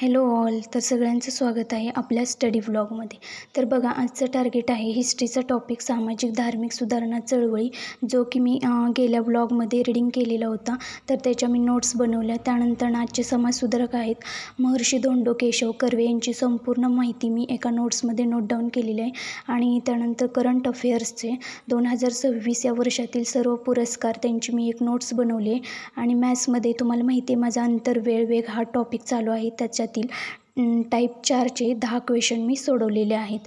Hello all. तर सगळ्यांचं स्वागत आहे आपल्या स्टडी व्लॉगमध्ये. तर बघा, आजचं टार्गेट आहे हिस्ट्रीचा टॉपिक, सामाजिक धार्मिक सुधारणा चळवळी, जो की मी गेल्या व्लॉगमध्ये रीडिंग केलेला होता. तर त्याच्या मी नोट्स बनवल्या. त्यानंतर आजचे समाजसुधारक आहेत महर्षी धोंडो केशव कर्वे यांची संपूर्ण माहिती मी एका नोट्समध्ये नोट डाऊन केलेली आहे. आणि त्यानंतर करंट अफेअर्सचे 2026 या वर्षातील सर्व पुरस्कार त्यांची मी एक नोट्स बनवली आहे. आणि मॅथ्समध्ये तुम्हाला माहिती आहे माझा अंतर्वेळ वेग हा टॉपिक चालू आहे. त्याच्यातील टाईप 4चे 10 क्वेश्चन मी सोडवलेले आहेत.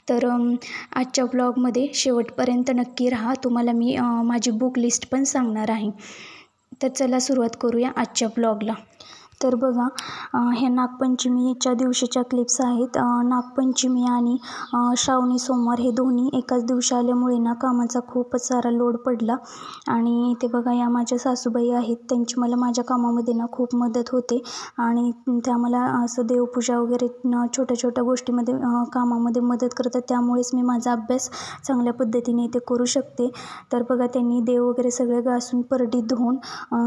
तर आजच्या ब्लॉगमध्ये शेवटपर्यंत नक्की राहा. तुम्हाला मी माझी बुक लिस्ट पण सांगणार आहे. तर चला सुरुवात करूया आजच्या ब्लॉगला. तर बघा, ह्या नागपंचमीच्या दिवशीच्या क्लिप्स आहेत. नागपंचमी आणि श्रावणी सोमवार हे दोन्ही एकाच दिवशी आल्यामुळे ना कामाचा खूपच सारा लोड पडला. आणि ते बघा, या माझ्या सासूबाई आहेत, त्यांची मला माझ्या कामामध्ये ना खूप मदत होते. आणि त्या मला असं देवपूजा वगैरे छोट्या छोट्या गोष्टीमध्ये कामामध्ये मदत करतात. त्यामुळेच मी माझा अभ्यास चांगल्या पद्धतीने ते करू शकते. तर बघा, त्यांनी देव वगैरे सगळे घासून परडी धुवून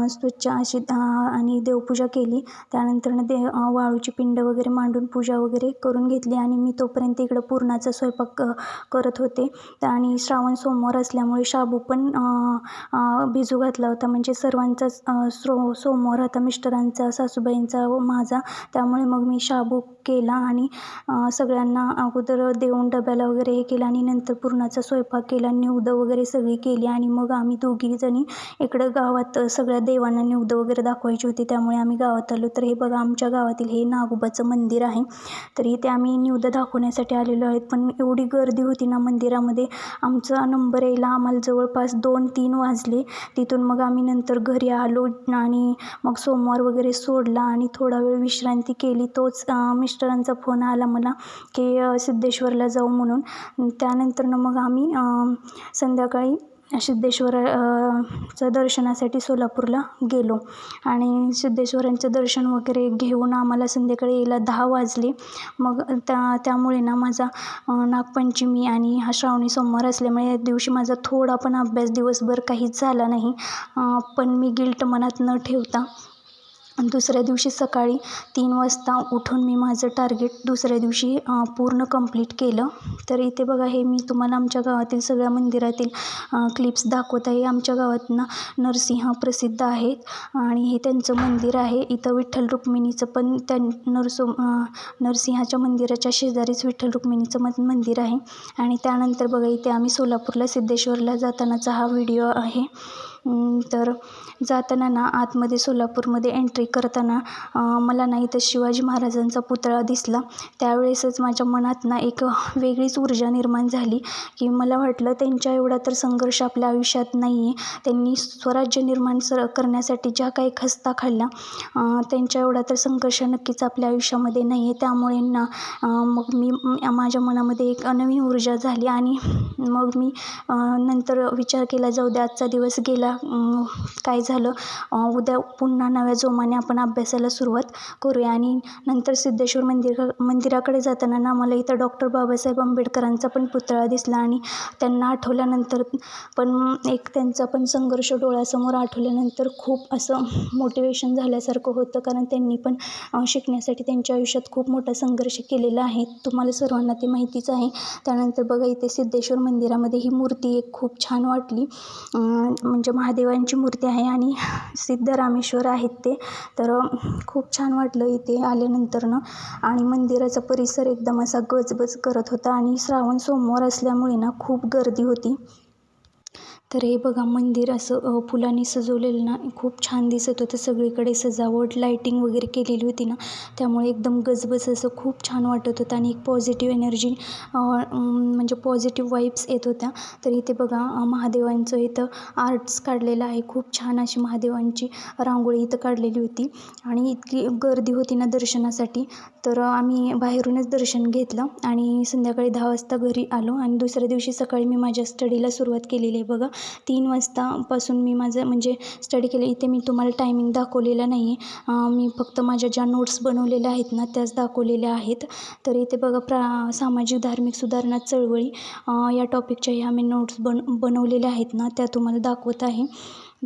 स्वच्छ अशी आणि देवपूजा केली. त्यानंतर वाळूची पिंड वगैरे मांडून पूजा वगैरे करून घेतली. आणि मी तोपर्यंत इकडं पुरणाचा स्वयंपाक करत होते. आणि श्रावण सोमवार असल्यामुळे शाबू पण भिजू घातला होता. म्हणजे सर्वांचाच सोमवार होता, मिस्टरांचा, सासूबाईंचा व माझा. त्यामुळे मग मी शाबू केला आणि सगळ्यांना अगोदर देऊन डब्याला वगैरे हे केलं. आणि नंतर पुरणाचा स्वयंपाक केला, निवद वगैरे सगळी केली. आणि मग आम्ही दोघीजणी इकडं गावात सगळ्या देवांना निवद वगैरे दाखवायची होती, त्यामुळे आम्ही गावात आलो. तर हे बघा, आमच्या गावातील हे नागोबाचं मंदिर आहे. तर इथे आम्ही निवद दाखवण्यासाठी आलेलो आहेत. पण एवढी गर्दी होती ना मंदिरामध्ये, आमचा नंबर यायला आम्हाला जवळपास 2-3 वाजले. तिथून मग आम्ही नंतर घरी आलो आणि मग सोमवार वगैरे सोडला आणि थोडा वेळ विश्रांती केली. तोच मिस्टरांचा फोन आला मला की सिद्धेश्वरला जाऊ म्हणून. त्यानंतर मग आम्ही संध्याकाळी सिद्धेश्वराचं दर्शनासाठी सोलापूरला गेलो. आणि सिद्धेश्वरांचं दर्शन वगैरे घेऊन आम्हाला संध्याकाळी यायला 10 वाजले. मग त्यामुळे ना माझा नागपंचमी आणि हा श्रावणी सोमवार असल्यामुळे या दिवशी माझा थोडा पण अभ्यास दिवसभर काहीच झाला नाही. पण मी गिल्ट मनात न ठेवता दुसऱ्या दिवशी सकाळी 3 वाजता उठून मी माझं टार्गेट दुसऱ्या दिवशी पूर्ण कंप्लीट केलं. तर इथे बघा, हे मी तुम्हाला आमच्या गावातील सगळ्या मंदिरातील क्लिप्स दाखवत आहे. आमच्या गावात ना नरसिंह प्रसिद्ध आहेत आणि हे त्यांचं मंदिर आहे. इथं विठ्ठल रुक्मिणीचं पण त्या नरसिंहाच्या मंदिराच्या शेजारीच विठ्ठल रुक्मिणीचं मंदिर आहे. आणि त्यानंतर बघा, इथे आम्ही सोलापूरला सिद्धेश्वरला जातानाचा हा व्हिडिओ आहे. तर जाताना ना आतमध्ये सोलापूरमध्ये एंट्री करताना मला ना इथं शिवाजी महाराजांचा पुतळा दिसला. त्यावेळेसच माझ्या मनात ना एक वेगळीच ऊर्जा निर्माण झाली की मला वाटलं त्यांच्या एवढा तर संघर्ष आपल्या आयुष्यात नाही आहे. त्यांनी स्वराज्य निर्माण करण्यासाठी ज्या काही खस्ता खाल्ल्या, त्यांच्या एवढा तर संघर्ष नक्कीच आपल्या आयुष्यामध्ये नाही आहे. त्यामुळे ना मग माझ्या मनामध्ये एक नवीन ऊर्जा झाली. आणि मग मी नंतर विचार केला, जाऊ दे, आजचा दिवस गेला, काय झालं, उद्या पुन्हा नव्या जोमाने आपण अभ्यासाला सुरुवात करूया. आणि नंतर सिद्धेश्वर मंदिराकडे जाताना ना मला इथं डॉक्टर बाबासाहेब आंबेडकरांचा पण पुतळा दिसला. आणि त्यांना आठवल्यानंतर पण एक त्यांचा पण संघर्ष डोळ्यासमोर आठवल्यानंतर खूप असं मोटिवेशन झाल्यासारखं होतं. कारण त्यांनी पण शिकण्यासाठी त्यांच्या आयुष्यात खूप मोठा संघर्ष केलेला आहे. तुम्हाला सर्वांना ते माहितीच आहे. त्यानंतर बघा, इथे सिद्धेश्वर मंदिरामध्ये ही मूर्ती एक खूप छान वाटली. म्हणजे महादेवांची मूर्ती आहे आणि सिद्धरामेश्वर आहेत ते. तर खूप छान वाटलं इथे आल्यानंतरनं. आणि मंदिराचा परिसर एकदम असा गजबज करत होता. आणि श्रावण सोमवार असल्यामुळे ना खूप गर्दी होती. तर हे बघा, मंदिर असं फुलांनी सजवलेलं ना खूप छान दिसत होतं. सगळीकडे सजावट, लाईटिंग वगैरे केलेली होती ना, त्यामुळे एकदम गजबज असं खूप छान वाटत होतं. आणि एक पॉझिटिव्ह एनर्जी, म्हणजे पॉझिटिव्ह वाईब्स येत होत्या. तर इथे बघा, महादेवांचं इथं आर्ट्स काढलेलं आहे. खूप छान अशी महादेवांची रांगोळी इथं काढलेली होती. आणि इतकी गर्दी होती ना दर्शनासाठी, तर आम्ही बाहेरूनच दर्शन घेतलं आणि संध्याकाळी 10 वाजता घरी आलो. आणि दुसऱ्या दिवशी सकाळी मी माझ्या स्टडीला सुरुवात केलेली आहे. बघा, 3 वाजतापासून मी माझं म्हणजे स्टडी केलं. इथे मी तुम्हाला टायमिंग दाखवलेला नाही आहे. मी फक्त माझ्या ज्या नोट्स बनवलेल्या आहेत ना त्याच दाखवलेल्या आहेत. तर इथे बघा, सामाजिक धार्मिक सुधारणा चळवळी या टॉपिकच्या ह्या मी नोट्स बनवलेल्या आहेत ना, त्या तुम्हाला दाखवत आहे.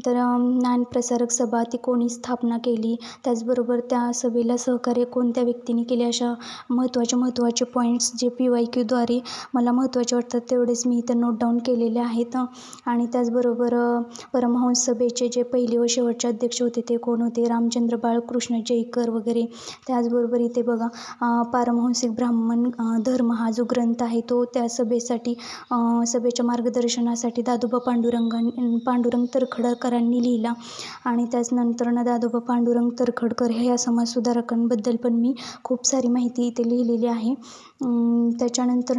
तर ज्ञानप्रसारक सभा ती कोणी स्थापना केली, त्याचबरोबर त्या सभेला सहकार्य कोणत्या व्यक्तीने केले, अशा महत्त्वाचे पॉईंट्स जे PYQद्वारे मला महत्त्वाचे वाटतात तेवढेच मी इथं नोट डाऊन केलेले आहेत. आणि त्याचबरोबर परमहंस सभेचे जे पहिले व शेवटचे अध्यक्ष होते ते कोण होते, रामचंद्र बाळकृष्ण जयकर वगैरे. त्याचबरोबर इथे बघा पारमहंसिक ब्राह्मण धर्म हा जो ग्रंथ आहे तो त्या सभेच्या मार्गदर्शनासाठी दादोबा पांडुरंग तरखडकरांनी लिहिला. आणि त्याचनंतर दादोबा पांडुरंग तरखडकर ह्या समाजसुधारकांबद्दल पण मी खूप सारी माहिती इथे लिहिलेली आहे. त्याच्यानंतर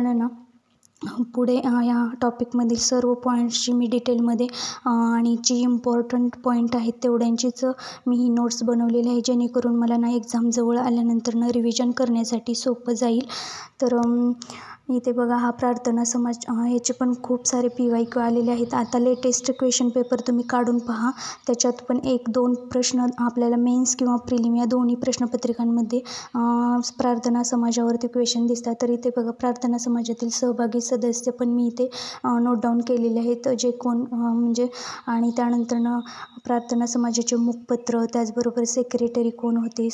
पुढे या टॉपिकमधील सर्व पॉईंट्सची मी डिटेलमध्ये आणि जी इम्पॉर्टंट पॉईंट आहेत तेवढ्यांचीच मी ही नोट्स बनवलेली आहे, जेणेकरून मला एक्झाम जवळ आल्यानंतर रिव्हिजन करण्यासाठी सोपं जाईल. तर इथे बघा हा प्रार्थना समाज ह्याचे पण खूप सारे PYQ आलेले आहेत. आता लेटेस्ट क्वेश्चन पेपर तुम्ही काढून पहा, त्याच्यात पण 1-2 प्रश्न आपल्याला मेन्स किंवा प्रिलिम या दोन्ही प्रश्नपत्रिकांमध्ये प्रार्थना समाजावरती क्वेश्चन दिसतात. तर इथे बघा प्रार्थना समाजातील सहभागी सदस्य पण मी इथे नोट डाऊन केलेले आहेत, जे कोण म्हणजे. आणि त्यानंतर प्रार्थना समाजाचे मुखपत्र, त्याचबरोबर सेक्रेटरी कोण होते,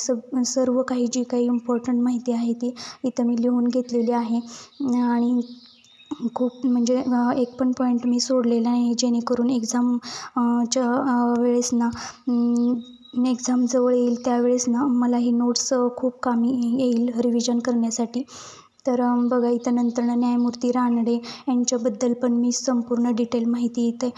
सर्व काही जी काही इम्पॉर्टंट माहिती आहे ती इथं मी लिहून घेतलेली आहे. आणि खूप म्हणजे एक पण पॉईंट मी सोडलेला नाही, जेणेकरून च्या वेळेस एक्झाम जवळ येईल त्यावेळेस मला ही नोट्स खूप कामी येईल रिव्हिजन करण्यासाठी. तर बघा इथं नंतर न्यायमूर्ती रानडे यांच्याबद्दल पण मी संपूर्ण डिटेल माहिती इथे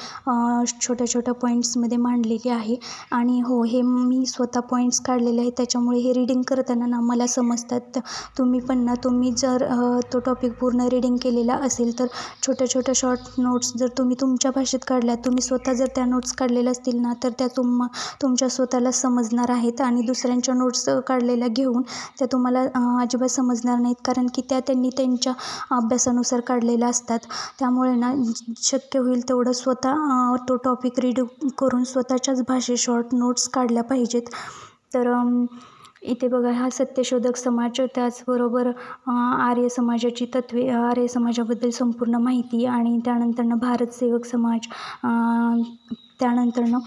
छोट्या पॉईंट्समध्ये मांडलेली आहे. आणि हो, हे मी स्वतः पॉईंट्स काढलेले आहेत, त्याच्यामुळे हे रीडिंग करताना मला समजतात. तुम्ही जर तो टॉपिक पूर्ण रीडिंग केलेला असेल तर छोट्या शॉर्ट नोट्स जर तुम्ही तुमच्या भाषेत काढल्या, तुम्ही स्वतः जर त्या नोट्स काढलेल्या असतील तर त्या तुमच्या स्वतःला समजणार आहेत. आणि दुसऱ्यांच्या नोट्स काढलेल्या घेऊन त्या तुम्हाला अजिबात समजणार नाहीत, कारण की त्यांनी त्यांच्या अभ्यासानुसार काढलेल्या असतात. त्यामुळे शक्य होईल तेवढं स्वतः तो टॉपिक रीड करून स्वतःच्याच भाषेत शॉर्ट नोट्स काढल्या पाहिजेत. तर इथे बघा हा सत्यशोधक समाज, त्याचबरोबर आर्य समाजाची तत्त्वे, आर्य समाजाबद्दल संपूर्ण माहिती. आणि त्यानंतर भारत सेवक समाज, त्यानंतर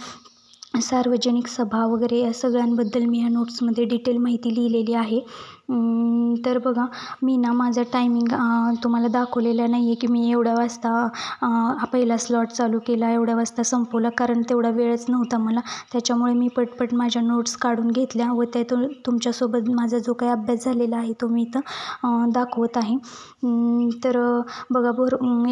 सार्वजनिक सभा वगैरे या सगळ्यांबद्दल मी ह्या नोट्समध्ये डिटेल माहिती लिहिलेली आहे. तर बघा मी माझा टायमिंग तुम्हाला दाखवलेला नाही आहे की मी एवढ्या वाजता पहिला स्लॉट चालू केला, एवढ्या वाजता संपवला, कारण तेवढा वेळच नव्हता मला. त्याच्यामुळे मी पटपट माझ्या नोट्स काढून घेतल्या व त्यातून तुमच्यासोबत माझा जो काही अभ्यास झालेला आहे तो मी इथं दाखवत आहे. तर बघा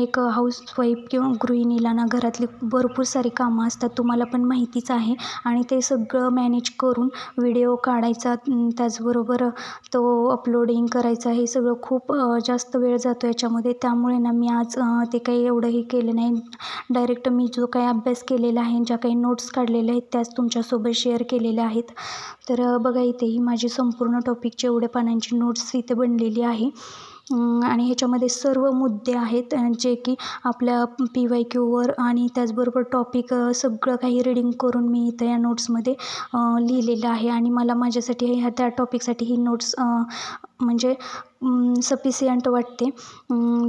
एक हाऊसवाईफ किंवा गृहिणीला घरातली भरपूर सारी कामं असतात, तुम्हाला पण माहितीच आहे. आणि ते सगळं मॅनेज करून व्हिडिओ काढायचा, त्याचबरोबर तो अपलोडिंग करायचा, हे सगळं खूप जास्त वेळ जातो याच्यामध्ये. त्यामुळे मी आज ते काही एवढंही केलं नाही. डायरेक्ट मी जो काही अभ्यास केलेला आहे, ज्या काही नोट्स काढलेल्या आहेत त्याच तुमच्यासोबत शेअर केलेल्या आहेत. तर बघा इथे ही माझी संपूर्ण टॉपिकची एवढ्या पानांची नोट्स इथे बनलेली आहे. आणि ह्याच्यामध्ये सर्व मुद्दे आहेत जे की आपल्या PYQवर, आणि त्याचबरोबर टॉपिक सगळं काही रीडिंग करून मी इथं या नोट्समध्ये लिहिलेलं आहे. आणि मला माझ्यासाठी त्या टॉपिकसाठी ही नोट्स म्हणजे सफिशियंट वाटते.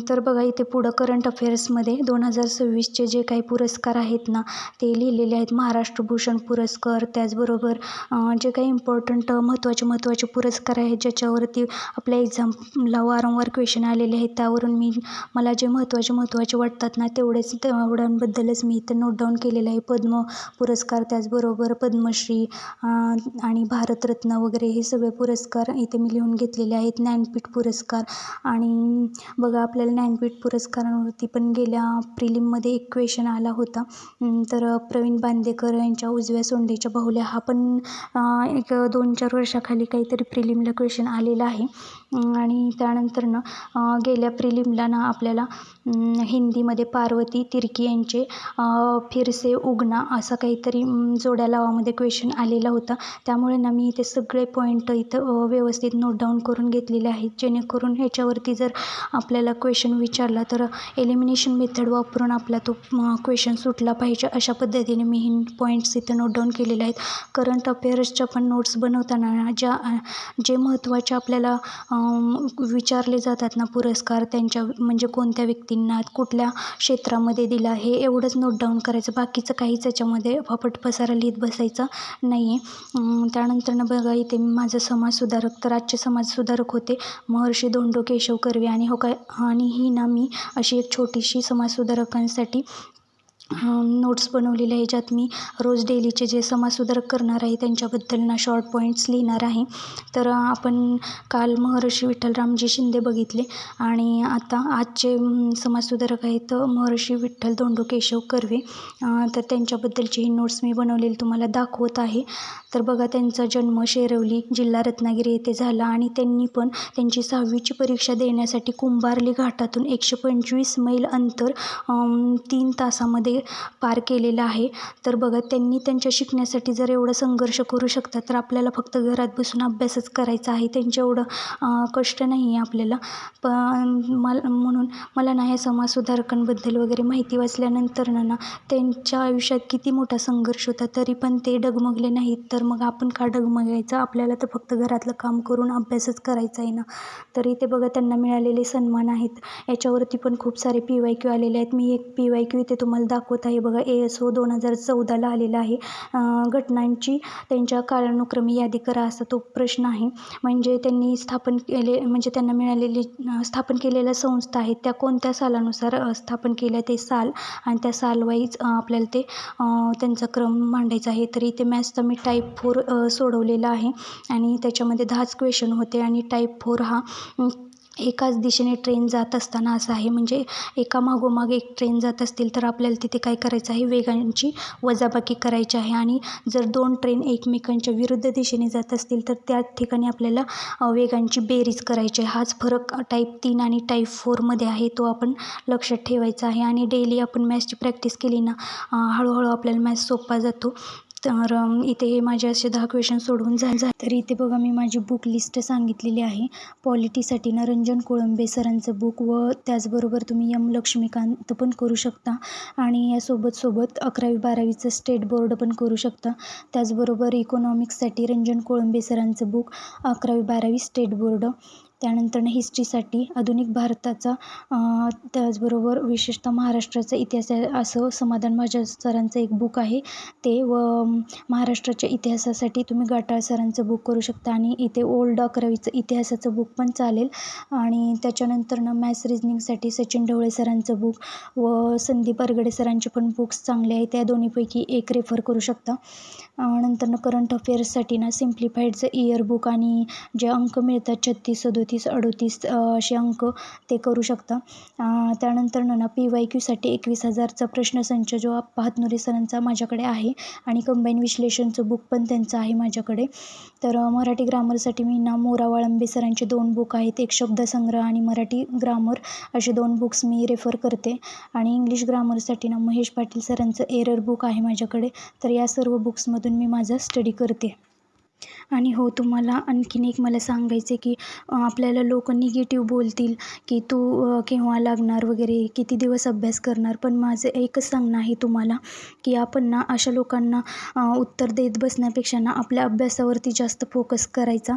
तर बघा इथे पुढं करंट अफेअर्समध्ये 2026चे जे काही पुरस्कार आहेत ते लिहिलेले आहेत. महाराष्ट्र भूषण पुरस्कार, त्याचबरोबर जे काही इम्पॉर्टंट महत्त्वाचे पुरस्कार आहेत ज्याच्यावरती आपल्या एक्झामला वारंवार क्वेश्चन आलेले आहेत, त्यावरून मला जे महत्त्वाचे वाटतात तेवढ्यांबद्दलच मी इथे नोट डाऊन केलेलं आहे. पद्म पुरस्कार, त्याचबरोबर पद्मश्री आणि भारतरत्न वगैरे हे सगळे पुरस्कार इथे मी लिहून घेतलेले आहेत. ज्ञानपीठ पुरस्कार, आणि बघा आपल्याला ज्ञानपीठ पुरस्कारांवरती पण गेल्या प्रिलिममध्ये एक क्वेश्चन आला होता. तर प्रवीण बांदेकर यांच्या उजव्या सोंडेच्या बाहुल्या हा पण एक 2-4 वर्षाखाली काहीतरी प्रिलिमला क्वेश्चन आलेला आहे. आणि त्यानंतर गेल्या प्रिलिमला आपल्याला हिंदीमध्ये पार्वती तिर्की यांचे फिरसे उगना असं काहीतरी जोड्या लावामध्ये क्वेश्चन आलेला होता. त्यामुळे मी इथे सगळे पॉईंट इथं व्यवस्थित नोट डाऊन करून घेतलेले आहेत, जेणेकरून ह्याच्यावरती जर आपल्याला क्वेश्चन विचारला तर एलिमिनेशन मेथड वापरून आपला तो क्वेश्चन सुटला पाहिजे. अशा पद्धतीने मी ही पॉईंट्स इथं नोट डाऊन केलेले आहेत. करंट अफेअर्सच्या पण नोट्स बनवताना जे महत्त्वाचे आपल्याला विचारले जातात ना पुरस्कार, त्यांच्या म्हणजे कोणत्या व्यक्तींना कुठल्या क्षेत्रामध्ये दिला, हे एवढंच नोट डाऊन करायचं. बाकीचं काहीच याच्यामध्ये फापट पसारा लिहित बसायचा नाही आहे. त्यानंतरनं बघा इथे माझं समाजसुधारक, तर आजचे समाजसुधारक होते महर्षी धोंडो केशव कर्वे. आणि ही ना मी अशी एक छोटीशी समाजसुधारकांसाठी नोट्स बनवलेले आहे, ज्यात मी रोज डेलीचे जे समाजसुधारक करणार आहे त्यांच्याबद्दल ना शॉर्ट पॉईंट्स लिहिणार आहे. तर आपण काल महर्षी विठ्ठलरामजी शिंदे बघितले आणि आता आजचे समाजसुधारक आहेत महर्षी विठ्ठल धोंडो केशव कर्वे. तर त्यांच्याबद्दलची ही नोट्स मी बनवलेली तुम्हाला दाखवत आहे. तर बघा, त्यांचा जन्म शेरवली, जिल्हा रत्नागिरी येथे झाला आणि त्यांनी पण त्यांची 6वीची परीक्षा देण्यासाठी कुंभार्ली घाटातून 125 मैल अंतर 3 तासामध्ये पार केलेलं आहे. तर बघा, त्यांनी त्यांच्या शिकण्यासाठी जर एवढं संघर्ष करू शकतात तर आपल्याला फक्त घरात बसून अभ्यासच करायचा आहे. त्यांच्या एवढं कष्ट नाही आहे आपल्याला. पण म्हणून मला ना ह्या समाजसुधारकांबद्दल वगैरे माहिती वाचल्यानंतर ना त्यांच्या आयुष्यात किती मोठा संघर्ष होता तरी पण ते डगमगले नाहीत. तर मग आपण का डगमगायचं? आपल्याला तर फक्त घरातलं काम करून अभ्यासच करायचा आहे ना. तर इथे बघा त्यांना मिळालेले सन्मान आहेत. याच्यावरती पण खूप सारे PYQ आलेले आहेत. मी एक PYQ इथे तुम्हाला दाखवत आहे. बघा, ASO 2014ला आलेला आहे. घटनांची त्यांच्या कालानुक्रमी यादी करा, असा तो प्रश्न आहे. म्हणजे त्यांनी त्यांना मिळालेली स्थापन केलेल्या संस्था आहेत त्या कोणत्या सालानुसार स्थापन केल्या ते साल, आणि त्या साल वाईज आपल्याला ते त्यांचा क्रम मांडायचा आहे. तर इथे मॅथ्सचा मी टाईप 4 सोडवलेला आहे आणि त्याच्यामध्ये 10च क्वेश्चन होते. आणि टाईप 4 हा एकाच दिशेने ट्रेन जात असताना असा आहे. म्हणजे एका मागोमाग एक ट्रेन जात असतील तर आपल्याला तिथे काय करायचं आहे, वेगांची वजाबाकी करायची आहे. आणि जर 2 ट्रेन एकमेकांच्या विरुद्ध दिशेने जात असतील तर त्या ठिकाणी आपल्याला वेगांची बेरीज करायची आहे. हाच फरक टाईप 3 आणि टाईप 4मध्ये आहे, तो आपण लक्षात ठेवायचा आहे. आणि डेली आपण मॅथ्सची प्रॅक्टिस केली ना, हळूहळू आपल्याला मॅथ्स सोपा जातो. तर इथे हे माझे असे 10 क्वेश्चन सोडवून झाले. तर इथे बघा मी माझी बुक लिस्ट सांगितलेली आहे. पॉलिटीसाठी ना रंजन कोळंबे सरांचं बुक व त्याचबरोबर तुम्ही M लक्ष्मीकांत पण करू शकता. आणि यासोबत 11वी-12वीचं स्टेट बोर्ड पण करू शकता. त्याचबरोबर इकॉनॉमिक्ससाठी रंजन कोळंबे सरांचं बुक 11वी-12वी स्टेट बोर्ड. त्यानंतर हिस्ट्रीसाठी आधुनिक भारताचा त्याचबरोबर विशेषतः महाराष्ट्राचा इतिहास असं समाधान माझ्या सरांचं एक बुक आहे ते. व महाराष्ट्राच्या इतिहासासाठी तुम्ही गाटाळ सरांचं बुक करू शकता. आणि इथे ओल्ड 11वीचं इतिहासाचं बुक पण चालेल. आणि त्याच्यानंतर मॅथ्स रिजनिंगसाठी सचिन ढवळे सरांचं बुक व संदीप अरगडे सरांचे पण बुक्स चांगले आहेत. त्या दोन्हीपैकी एक रेफर करू शकता. नंतर करंट अफेअर्ससाठी सिम्प्लिफाईडचं इयर बुक आणि जे अंक मिळतात 36, 37, 38 असे अंक ते करू शकता. त्यानंतर PYQसाठी 21,000चा प्रश्नसंच जो आप्पा हातनुरे सरांचा माझ्याकडे आहे आणि कंबाईन विश्लेषणचं बुक पण त्यांचं आहे माझ्याकडे. तर मराठी ग्रामरसाठी मी मोरा वाळंबे सरांचे 2 बुक आहेत, एक शब्दसंग्रह आणि मराठी ग्रामर असे 2 बुक्स मी रेफर करते. आणि इंग्लिश ग्रामरसाठी महेश पाटील सरांचं एरर बुक आहे माझ्याकडे. तर या सर्व बुक्समधून मी माझा स्टडी करते. आणि हो, तुम्हाला आणखीन एक मला सांगायचं आहे की आपल्याला लोक निगेटिव्ह बोलतील की तू केव्हा लागणार वगैरे, किती दिवस अभ्यास करणार. पण माझं एकच सांगणं आहे तुम्हाला की आपण अशा लोकांना उत्तर देत बसण्यापेक्षा आपल्या अभ्यासावरती जास्त फोकस करायचा.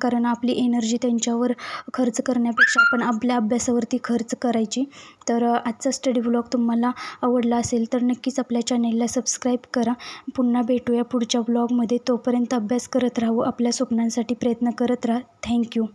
कारण आपली एनर्जी त्यांच्यावर खर्च करण्यापेक्षा आपण आपल्या अभ्यासावरती खर्च करायची. तर आजचा स्टडी व्लॉग तुम्हाला आवडला असेल तर नक्कीच आपल्या चॅनेलला सबस्क्राईब करा. पुन्हा भेटूया पुढच्या व्लॉगमध्ये. तोपर्यंत अभ्यास करत राहू, आपल्या स्वप्नांसाठी प्रयत्न करत राहा. थँक्यू.